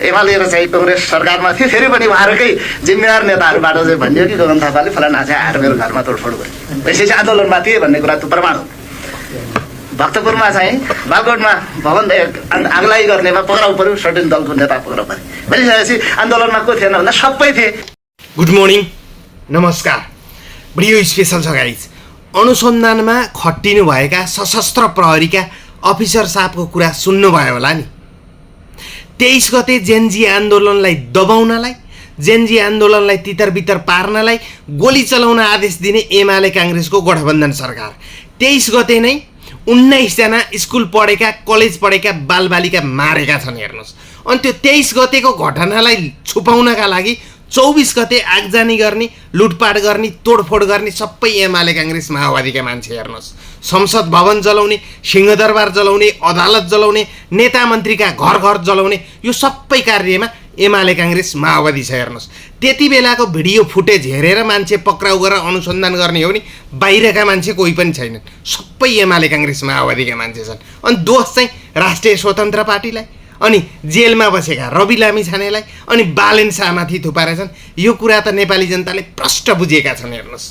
एमाले र चाहिँ कांग्रेस सरकारमा थियो फेरि पनि उहाँहरूकै जिम्मेवार नेताहरूबाट चाहिँ भनियो कि गगन थापाले फलाना चाहिँ आएर मेरो घरमा तोडफोड गर्यो त्यसैले आन्दोलनमा थिए भन्ने कुरा त प्रमाण हो। भक्तपुरमा चाहिँ बागलकोटमा भवन आगलागी गर्नेमा पक्राउ पर्यो, सर्टेन दलको नेता पक्राउ पर्यो। भनिसकेपछि आन्दोलनमा को थिएन भन्दा सबै थिए। गुड मर्निङ, नमस्कार। भिडियो स्पेसल छ गाइज। अनुसन्धानमा खटिनु भएका सशस्त्र प्रहरीका अफिसर साहबको कुरा सुन्नुभयो होला नि। 23 गते जेनजी आन्दोलनलाई दबाउनलाई, जेनजी आन्दोलनलाई तितर-बितर पार्नलाई गोली चलाउन आदेश दिने एमाले काङ्ग्रेसको गठबन्धन सरकार। 23 गते नै 19 जना स्कुल पढेका, कलेज पढेका बालबालिका मारेका छन् हेर्नुहोस्। अनि त्यो 23 गतेको घटनालाई छुपाउनका लागि 24 गते आगजनी गर्ने, लुटपाट गर्ने, तोडफोड गर्ने सबै एमाले काङ्ग्रेस माओवादीका मान्छे हेर्नुहोस्। संसद भवन जलाउने, सिंहदरबार जलाउने, अदालत जलाउने, नेता मन्त्रीका घर घर जलाउने, यो सबै कार्यमा एमाले काङ्ग्रेस माओवादी छ हेर्नुहोस्। त्यति बेलाको भिडियो फुटेज हेरेर मान्छे पक्राउ गरेर अनुसन्धान गर्ने हो भने बाहिरका मान्छे कोही पनि छैनन्, सबै एमाले काङ्ग्रेस माओवादीका मान्छे छन्। अनि दोष चाहिँ राष्ट्रिय स्वतन्त्र पार्टीलाई, अनि जेलमा बसेका रवि लामिछानेलाई, अनि बालेन शाहमाथि थुपारेछन्। यो कुरा त नेपाली जनताले प्रष्ट बुझेका छन् हेर्नुहोस्।